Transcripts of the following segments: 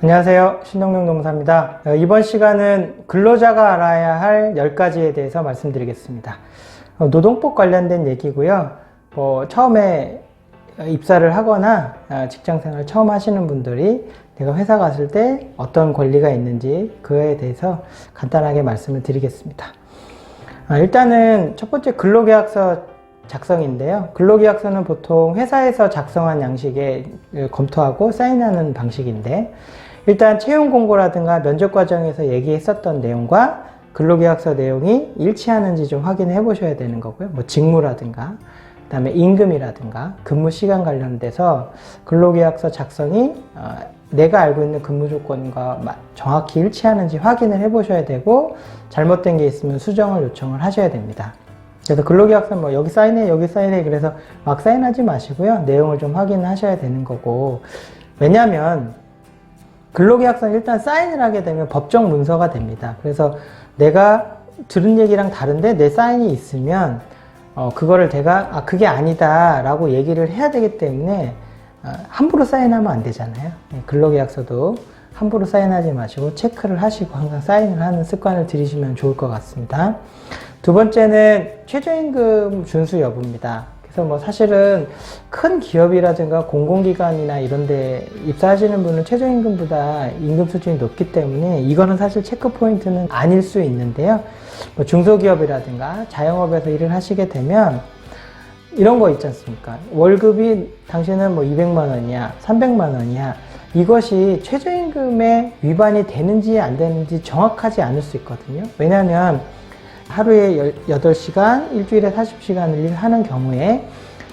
안녕하세요. 신동명 노무사입니다. 이번 시간은 근로자가 알아야 할 10가지에 대해서 말씀드리겠습니다. 노동법 관련된 얘기고요. 처음에 입사를 하거나 직장생활 처음 하시는 분들이 내가 회사 갔을 때 어떤 권리가 있는지 그에 대해서 간단하게 말씀을 드리겠습니다. 일단은 첫 번째 근로계약서 작성인데요. 근로계약서는 보통 회사에서 작성한 양식에 검토하고 사인하는 방식인데, 일단 채용 공고라든가 면접 과정에서 얘기했었던 내용과 근로계약서 내용이 일치하는지 좀 확인해 보셔야 되는 거고요. 직무라든가 그 다음에 임금이라든가 근무 시간 관련돼서 근로계약서 작성이 내가 알고 있는 근무 조건과 정확히 일치하는지 확인을 해 보셔야 되고, 잘못된 게 있으면 수정을 요청을 하셔야 됩니다. 그래서 근로계약서 여기 사인해 여기 사인해 그래서 막 사인하지 마시고요. 내용을 좀 확인을 하셔야 되는 거고, 왜냐하면 근로계약서는 일단 사인을 하게 되면 법정 문서가 됩니다. 그래서 내가 들은 얘기랑 다른데 내 사인이 있으면 그거를 제가 그게 아니다 라고 얘기를 해야 되기 때문에 함부로 사인하면 안 되잖아요. 근로계약서도 함부로 사인하지 마시고 체크를 하시고 항상 사인을 하는 습관을 들이시면 좋을 것 같습니다. 두 번째는 최저임금 준수 여부입니다. 그래서 사실은 큰 기업이라든가 공공기관이나 이런 데 입사하시는 분은 최저임금보다 임금 수준이 높기 때문에 이거는 사실 체크 포인트는 아닐 수 있는데요. 중소기업이라든가 자영업에서 일을 하시게 되면 이런 거 있지 않습니까? 월급이 당신은 200만 원이야, 300만 원이야. 이것이 최저임금에 위반이 되는지 안 되는지 정확하지 않을 수 있거든요. 왜냐하면 하루에 8시간, 일주일에 40시간을 일하는 경우에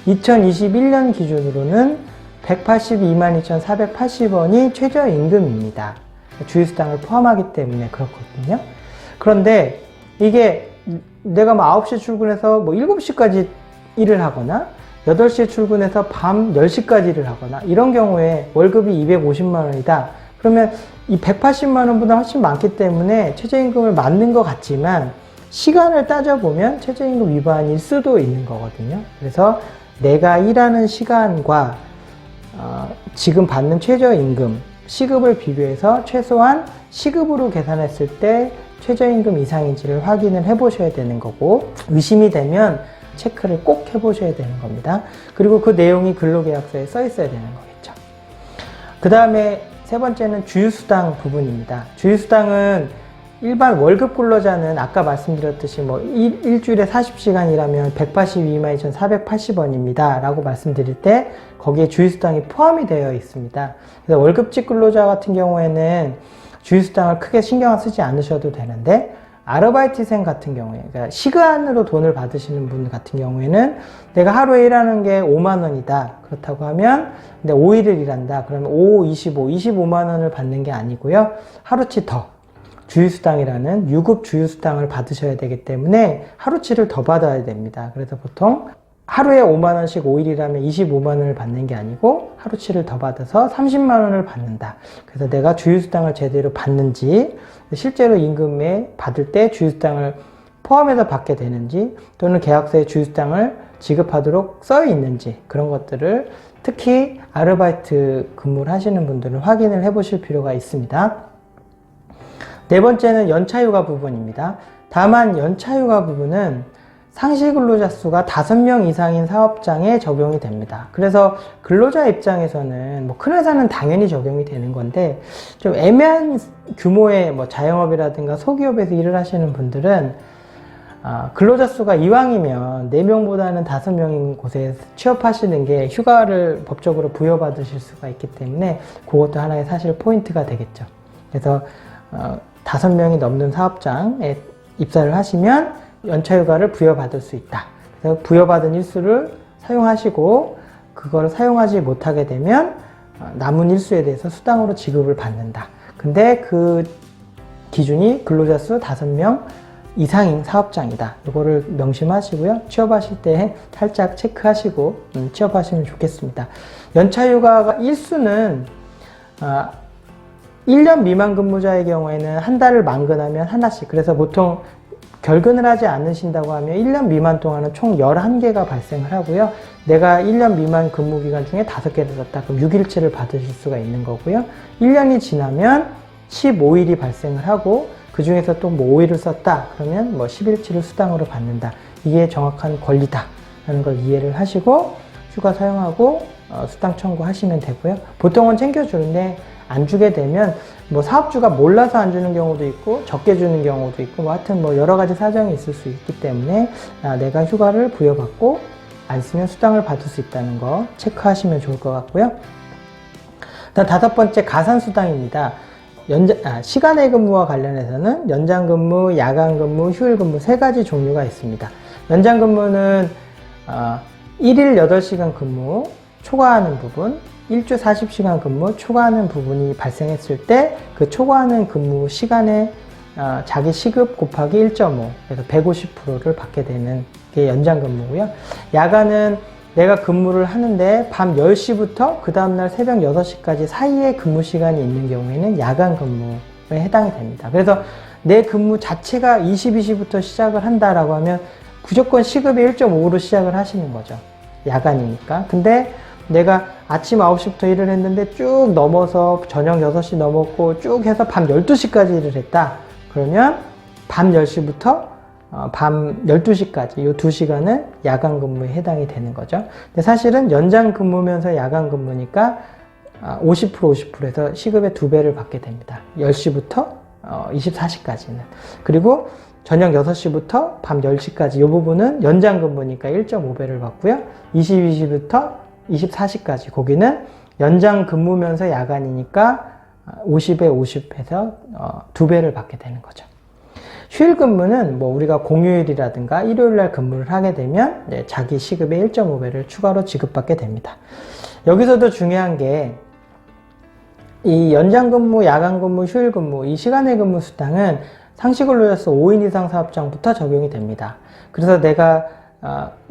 2021년 기준으로는 182만 2,480원이 최저임금입니다. 주휴수당을 포함하기 때문에 그렇거든요. 그런데 이게 내가 9시에 출근해서 7시까지 일을 하거나 8시에 출근해서 밤 10시까지 일을 하거나 이런 경우에 월급이 250만 원이다. 그러면 이 180만 원보다 훨씬 많기 때문에 최저임금을 맞는 것 같지만 시간을 따져보면 최저임금 위반일 수도 있는 거거든요. 그래서 내가 일하는 시간과 지금 받는 최저임금, 시급을 비교해서 최소한 시급으로 계산했을 때 최저임금 이상인지를 확인을 해 보셔야 되는 거고, 의심이 되면 체크를 꼭 해 보셔야 되는 겁니다. 그리고 그 내용이 근로계약서에 써 있어야 되는 거겠죠. 그 다음에 세 번째는 주휴수당 부분입니다. 주휴수당은 일반 월급 근로자는 아까 말씀드렸듯이 일주일에 40시간 일하면 182만 2,480원입니다 라고 말씀드릴 때 거기에 주휴수당이 포함이 되어 있습니다. 그래서 월급직 근로자 같은 경우에는 주휴수당을 크게 신경 쓰지 않으셔도 되는데, 아르바이트생 같은 경우에, 그러니까 시간으로 돈을 받으시는 분 같은 경우에는 내가 하루에 일하는 게 5만 원이다. 그렇다고 하면 근데 5일을 일한다. 그러면 5, 25만 원을 받는 게 아니고요. 하루치 더 주휴수당이라는 유급 주휴수당을 받으셔야 되기 때문에 하루치를 더 받아야 됩니다. 그래서 보통 하루에 5만 원씩 5일이라면 25만 원을 받는 게 아니고 하루치를 더 받아서 30만 원을 받는다. 그래서 내가 주휴수당을 제대로 받는지, 실제로 임금에 받을 때 주휴수당을 포함해서 받게 되는지, 또는 계약서에 주휴수당을 지급하도록 써 있는지, 그런 것들을 특히 아르바이트 근무를 하시는 분들은 확인을 해 보실 필요가 있습니다. 네 번째는 연차휴가 부분입니다. 다만 연차휴가 부분은 상시 근로자 수가 5명 이상인 사업장에 적용이 됩니다. 그래서 근로자 입장에서는 큰 회사는 당연히 적용이 되는 건데, 좀 애매한 규모의 자영업이라든가 소기업에서 일을 하시는 분들은 근로자 수가 이왕이면 4명보다는 5명인 곳에 취업하시는 게 휴가를 법적으로 부여받으실 수가 있기 때문에 그것도 하나의 사실 포인트가 되겠죠. 그래서 5명이 넘는 사업장에 입사를 하시면 연차휴가를 부여받을 수 있다. 그래서 부여받은 일수를 사용하시고 그걸 사용하지 못하게 되면 남은 일수에 대해서 수당으로 지급을 받는다. 근데 그 기준이 근로자 수 5명 이상인 사업장이다. 이거를 명심하시고요. 취업하실 때 살짝 체크하시고 취업하시면 좋겠습니다. 연차휴가가 일수는 1년 미만 근무자의 경우에는 한 달을 만근하면 하나씩, 그래서 보통 결근을 하지 않으신다고 하면 1년 미만 동안은 총 11개가 발생을 하고요. 내가 1년 미만 근무 기간 중에 5개를 썼다. 그럼 6일치를 받으실 수가 있는 거고요. 1년이 지나면 15일이 발생을 하고 그 중에서 또 뭐 5일을 썼다. 그러면 뭐 10일치를 수당으로 받는다. 이게 정확한 권리다라는 걸 이해를 하시고 휴가 사용하고 수당 청구하시면 되고요. 보통은 챙겨주는데 안 주게 되면 뭐 사업주가 몰라서 안 주는 경우도 있고 적게 주는 경우도 있고 뭐 하여튼 뭐 여러 가지 사정이 있을 수 있기 때문에 내가 휴가를 부여받고 안 쓰면 수당을 받을 수 있다는 거 체크하시면 좋을 것 같고요. 다음 5번째 가산수당입니다. 시간의 근무와 관련해서는 연장근무, 야간근무, 휴일근무 3가지 종류가 있습니다. 연장근무는 1일 8시간 근무 초과하는 부분, 일주 40시간 근무 초과하는 부분이 발생했을 때 그 초과하는 근무 시간에 자기 시급 곱하기 1.5 그래서 150%를 받게 되는 게 연장 근무고요. 야간은 내가 근무를 하는데 밤 10시부터 그 다음날 새벽 6시까지 사이에 근무 시간이 있는 경우에는 야간 근무에 해당이 됩니다. 그래서 내 근무 자체가 22시부터 시작을 한다라고 하면 무조건 시급이 1.5로 시작을 하시는 거죠. 야간이니까. 근데 내가 아침 9시부터 일을 했는데 쭉 넘어서 저녁 6시 넘었고 쭉 해서 밤 12시까지 일을 했다. 그러면 밤 10시부터 밤 12시까지 이 2시간은 야간 근무에 해당이 되는 거죠. 근데 사실은 연장 근무면서 야간 근무니까 50% 50%에서 시급의 2배를 받게 됩니다. 10시부터 24시까지는. 그리고 저녁 6시부터 밤 10시까지 이 부분은 연장 근무니까 1.5배를 받고요. 22시부터 24시까지 거기는 연장 근무면서 야간이니까 50에 50 해서 2배를 받게 되는 거죠. 휴일 근무는 뭐 우리가 공휴일이라든가 일요일날 근무를 하게 되면 자기 시급의 1.5배를 추가로 지급받게 됩니다. 여기서도 중요한 게 이 연장 근무, 야간 근무, 휴일 근무, 이 시간의 근무 수당은 상시근로자수 5인 이상 사업장부터 적용이 됩니다. 그래서 내가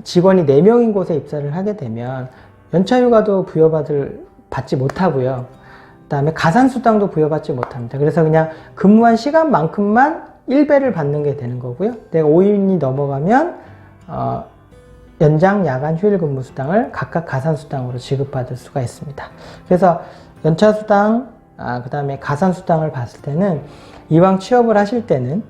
직원이 4명인 곳에 입사를 하게 되면 연차휴가도 받지 못하고요. 그 다음에 가산수당도 부여받지 못합니다. 그래서 그냥 근무한 시간만큼만 1배를 받는 게 되는 거고요. 내가 5인이 넘어가면 연장, 야간, 휴일 근무 수당을 각각 가산수당으로 지급받을 수가 있습니다. 그래서 연차수당, 그 다음에 가산수당을 봤을 때는 이왕 취업을 하실 때는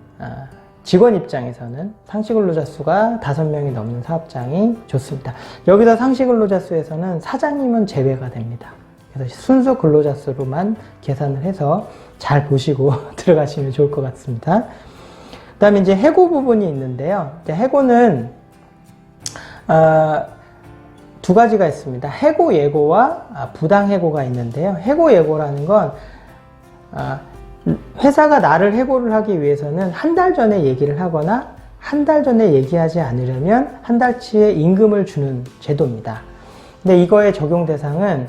직원 입장에서는 상시근로자 수가 5명이 넘는 사업장이 좋습니다. 여기서 상시근로자 수에서는 사장님은 제외가 됩니다. 그래서 순수 근로자 수로만 계산을 해서 잘 보시고 들어가시면 좋을 것 같습니다. 그 다음에 이제 해고 부분이 있는데요. 해고는 2가지가 있습니다. 해고 예고와 부당 해고가 있는데요. 해고 예고라는 건 회사가 나를 해고를 하기 위해서는 한 달 전에 얘기를 하거나 한 달 전에 얘기하지 않으려면 한 달치의 임금을 주는 제도입니다. 근데 이거의 적용 대상은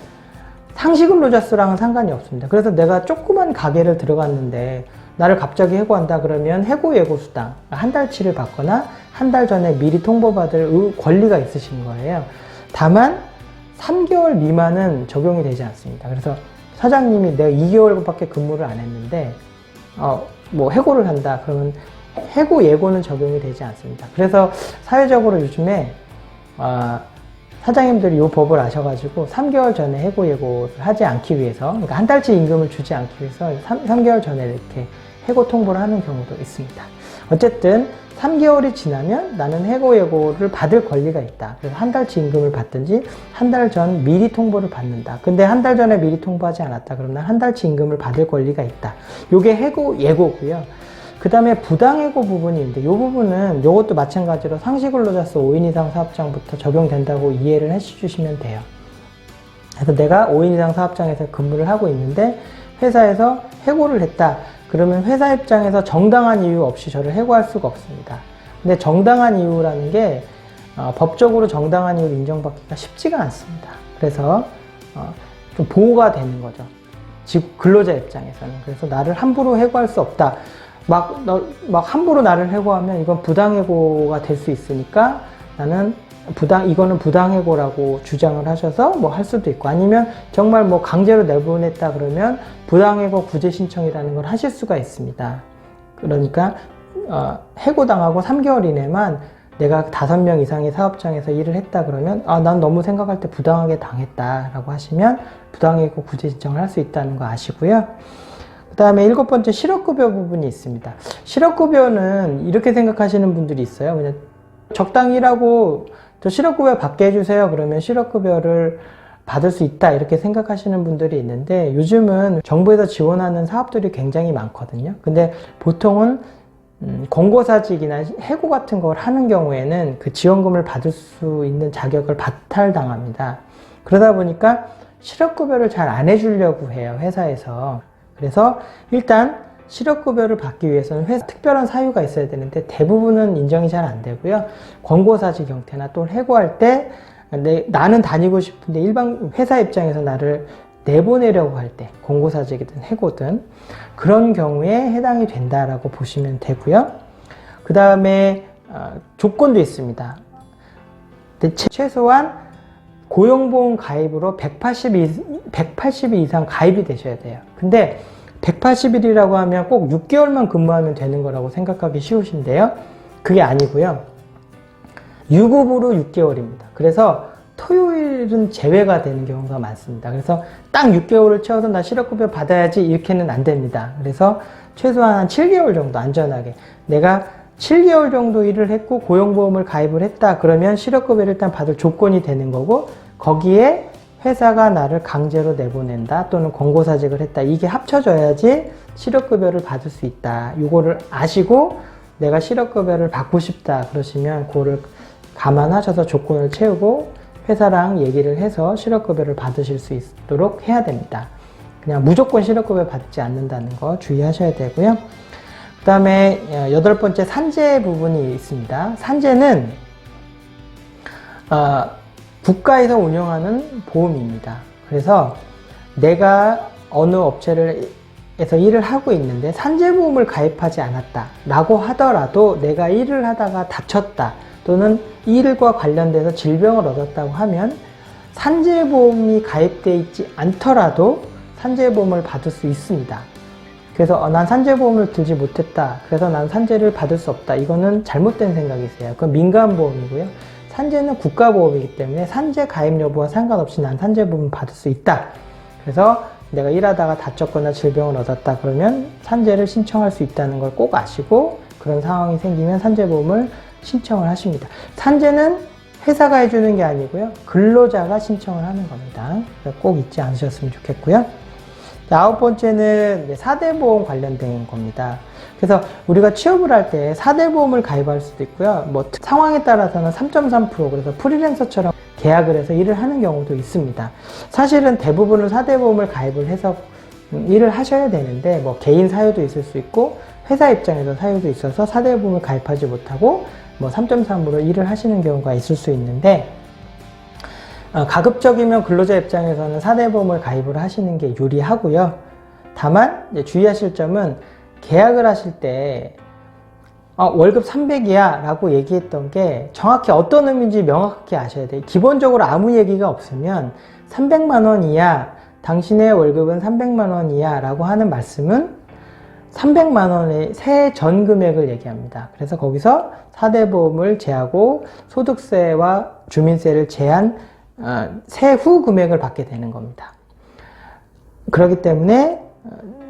상시근로자 수랑은 상관이 없습니다. 그래서 내가 조그만 가게를 들어갔는데 나를 갑자기 해고한다 그러면 해고 예고 수당 한 달치를 받거나 한 달 전에 미리 통보받을 권리가 있으신 거예요. 다만 3개월 미만은 적용이 되지 않습니다. 그래서 사장님이 내가 2개월밖에 근무를 안 했는데 뭐 해고를 한다 그러면 해고 예고는 적용이 되지 않습니다. 그래서 사회적으로 요즘에 사장님들이 이 법을 아셔가지고 3개월 전에 해고 예고를 하지 않기 위해서, 그러니까 한 달치 임금을 주지 않기 위해서 3개월 전에 이렇게 해고 통보를 하는 경우도 있습니다. 어쨌든 3개월이 지나면 나는 해고 예고를 받을 권리가 있다. 그래서 한 달치 임금을 받든지 한 달 전 미리 통보를 받는다. 근데 한 달 전에 미리 통보하지 않았다. 그럼 난 한 달치 임금을 받을 권리가 있다. 요게 해고 예고고요. 그 다음에 부당해고 부분이 있는데 이 부분은 이것도 마찬가지로 상시근로자수 5인 이상 사업장부터 적용된다고 이해를 해주시면 돼요. 그래서 내가 5인 이상 사업장에서 근무를 하고 있는데 회사에서 해고를 했다. 그러면 회사 입장에서 정당한 이유 없이 저를 해고할 수가 없습니다. 근데 정당한 이유라는 게 법적으로 정당한 이유를 인정받기가 쉽지가 않습니다. 그래서 좀 보호가 되는 거죠. 근로자 입장에서는. 그래서 나를 함부로 해고할 수 없다. 막 함부로 나를 해고하면 이건 부당해고가 될 수 있으니까 나는 이거는 부당해고라고 주장을 하셔서 뭐 할 수도 있고, 아니면 정말 뭐 강제로 내보냈다 그러면 부당해고 구제 신청이라는 걸 하실 수가 있습니다. 그러니까 해고당하고 3개월 이내만 내가 5명 이상의 사업장에서 일을 했다 그러면 난 너무 생각할 때 부당하게 당했다 라고 하시면 부당해고 구제 신청을 할 수 있다는 거 아시고요. 그 다음에 7번째 실업급여 부분이 있습니다. 실업급여는 이렇게 생각하시는 분들이 있어요. 그냥 적당히 일하고 저 실업급여 받게 해주세요 그러면 실업급여를 받을 수 있다 이렇게 생각하시는 분들이 있는데, 요즘은 정부에서 지원하는 사업들이 굉장히 많거든요. 근데 보통은 권고사직이나 해고 같은 걸 하는 경우에는 그 지원금을 받을 수 있는 자격을 박탈당합니다. 그러다 보니까 실업급여를 잘 안 해주려고 해요, 회사에서. 그래서 일단 실업급여를 받기 위해서는 회사 특별한 사유가 있어야 되는데 대부분은 인정이 잘 안 되고요. 권고사직 형태나 또 해고할 때 나는 다니고 싶은데 일반 회사 입장에서 나를 내보내려고 할 때, 권고사직이든 해고든 그런 경우에 해당이 된다라고 보시면 되고요. 그 다음에 조건도 있습니다. 최소한 고용보험 가입으로 180일 이상 가입이 되셔야 돼요. 근데 180일이라고 하면 꼭 6개월만 근무하면 되는 거라고 생각하기 쉬우신데요. 그게 아니고요. 유급으로 6개월입니다. 그래서 토요일은 제외가 되는 경우가 많습니다. 그래서 딱 6개월을 채워서 나 실업급여 받아야지 이렇게는 안 됩니다. 그래서 최소한 한 7개월 정도 안전하게, 내가 7개월 정도 일을 했고 고용보험을 가입을 했다 그러면 실업급여를 일단 받을 조건이 되는 거고, 거기에 회사가 나를 강제로 내보낸다 또는 권고사직을 했다, 이게 합쳐져야지 실업급여를 받을 수 있다. 이거를 아시고 내가 실업급여를 받고 싶다 그러시면 그거를 감안하셔서 조건을 채우고 회사랑 얘기를 해서 실업급여를 받으실 수 있도록 해야 됩니다. 그냥 무조건 실업급여 받지 않는다는 거 주의하셔야 되고요. 그 다음에 8번째 산재 부분이 있습니다. 산재는 국가에서 운영하는 보험입니다. 그래서 내가 어느 업체에서 일을 하고 있는데 산재보험을 가입하지 않았다 라고 하더라도, 내가 일을 하다가 다쳤다 또는 일과 관련돼서 질병을 얻었다고 하면 산재보험이 가입되어 있지 않더라도 산재보험을 받을 수 있습니다. 그래서 난 산재보험을 들지 못했다, 그래서 난 산재를 받을 수 없다, 이거는 잘못된 생각이세요. 그건 민간보험이고요. 산재는 국가보험이기 때문에 산재 가입 여부와 상관없이 난 산재보험을 받을 수 있다. 그래서 내가 일하다가 다쳤거나 질병을 얻었다 그러면 산재를 신청할 수 있다는 걸 꼭 아시고, 그런 상황이 생기면 산재보험을 신청을 하십니다. 산재는 회사가 해주는 게 아니고요, 근로자가 신청을 하는 겁니다. 꼭 잊지 않으셨으면 좋겠고요. 9번째는 4대 보험 관련된 겁니다. 그래서 우리가 취업을 할 때 4대 보험을 가입할 수도 있고요. 상황에 따라서는 3.3%, 그래서 프리랜서처럼 계약을 해서 일을 하는 경우도 있습니다. 사실은 대부분은 4대 보험을 가입을 해서 일을 하셔야 되는데, 개인 사유도 있을 수 있고 회사 입장에서 사유도 있어서 4대 보험을 가입하지 못하고 3.3으로 일을 하시는 경우가 있을 수 있는데, 가급적이면 근로자 입장에서는 4대 보험을 가입을 하시는 게 유리하고요. 다만 주의하실 점은, 계약을 하실 때 월급 300이야 라고 얘기했던 게 정확히 어떤 의미인지 명확하게 아셔야 돼요. 기본적으로 아무 얘기가 없으면 300만 원이야, 당신의 월급은 300만 원이야 라고 하는 말씀은 300만 원의 세전 금액을 얘기합니다. 그래서 거기서 4대 보험을 제하고 소득세와 주민세를 제한 세후 금액을 받게 되는 겁니다. 그렇기 때문에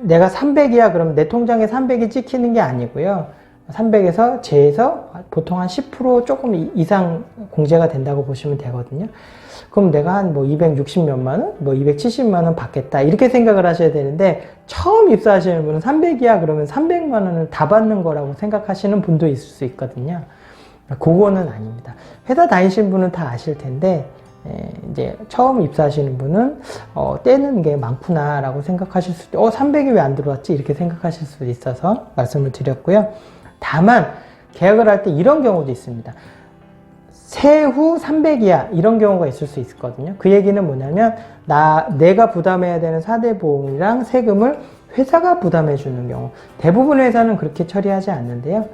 내가 300이야 그러면 내 통장에 300이 찍히는 게 아니고요. 300에서 제해서 보통 한 10% 조금 이상 공제가 된다고 보시면 되거든요. 그럼 내가 한 260몇만 원, 270만 원 받겠다 이렇게 생각을 하셔야 되는데, 처음 입사하시는 분은 300이야 그러면 300만 원을 다 받는 거라고 생각하시는 분도 있을 수 있거든요. 그거는 아닙니다. 회사 다니신 분은 다 아실 텐데, 이제 처음 입사하시는 분은 떼는 게 많구나 라고 생각하실 수도, 300이 왜 안 들어왔지 이렇게 생각하실 수도 있어서 말씀을 드렸고요. 다만 계약을 할 때 이런 경우도 있습니다. 세후 300이야 이런 경우가 있을 수 있거든요. 그 얘기는 뭐냐면, 내가 부담해야 되는 4대 보험이랑 세금을 회사가 부담해 주는 경우, 대부분의 회사는 그렇게 처리하지 않는데요.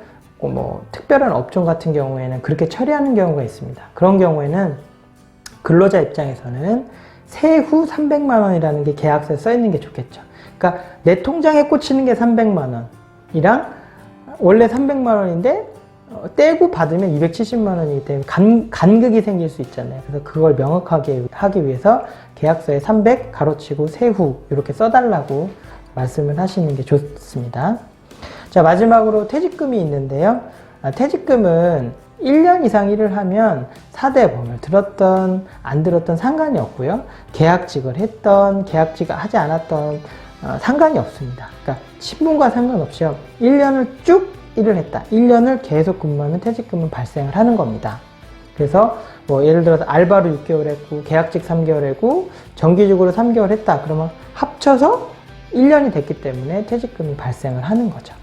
특별한 업종 같은 경우에는 그렇게 처리하는 경우가 있습니다. 그런 경우에는 근로자 입장에서는 세후 300만 원이라는 게 계약서에 써 있는 게 좋겠죠. 그러니까 내 통장에 꽂히는 게 300만 원이랑 원래 300만 원인데 떼고 받으면 270만 원이기 때문에 간극이 생길 수 있잖아요. 그래서 그걸 명확하게 하기 위해서 계약서에 300 가로치고 세후 이렇게 써달라고 말씀을 하시는 게 좋습니다. 자, 마지막으로 퇴직금이 있는데요. 퇴직금은 1년 이상 일을 하면 4대 보험을 들었던 안 들었던 상관이 없고요. 계약직을 했던 계약직을 하지 않았던 상관이 없습니다. 그러니까 신분과 상관없이요. 1년을 쭉 일을 했다. 1년을 계속 근무하면 퇴직금은 발생을 하는 겁니다. 그래서 뭐 예를 들어서 알바로 6개월 했고 계약직 3개월 했고 정기직으로 3개월 했다. 그러면 합쳐서 1년이 됐기 때문에 퇴직금이 발생을 하는 거죠.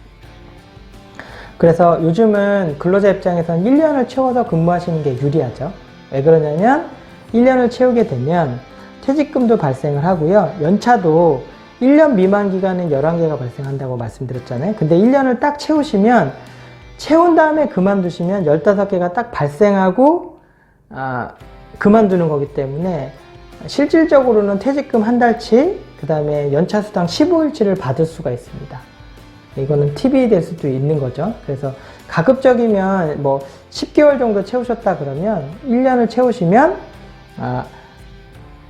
그래서 요즘은 근로자 입장에서는 1년을 채워서 근무하시는 게 유리하죠. 왜 그러냐면 1년을 채우게 되면 퇴직금도 발생을 하고요. 연차도 1년 미만 기간은 11개가 발생한다고 말씀드렸잖아요. 근데 1년을 딱 채우시면 채운 다음에 그만두시면 15개가 딱 발생하고 그만두는 거기 때문에 실질적으로는 퇴직금 한 달치 그 다음에 연차수당 15일치를 받을 수가 있습니다. 이거는 팁이 될 수도 있는 거죠. 그래서 가급적이면 뭐 10개월 정도 채우셨다 그러면 1년을 채우시면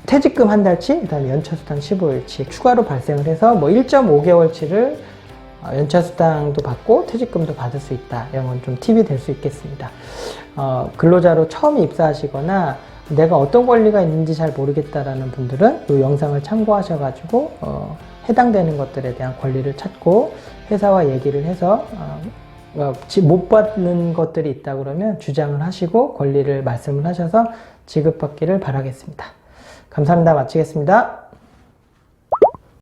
퇴직금 한 달치, 그 다음에 연차수당 15일치 추가로 발생을 해서 뭐 1.5개월치를 연차수당도 받고 퇴직금도 받을 수 있다. 이런 건 좀 팁이 될 수 있겠습니다. 근로자로 처음 입사하시거나 내가 어떤 권리가 있는지 잘 모르겠다라는 분들은 이 영상을 참고하셔가지고 해당되는 것들에 대한 권리를 찾고 회사와 얘기를 해서 못 받는 것들이 있다 그러면 주장을 하시고 권리를 말씀을 하셔서 지급받기를 바라겠습니다. 감사합니다. 마치겠습니다.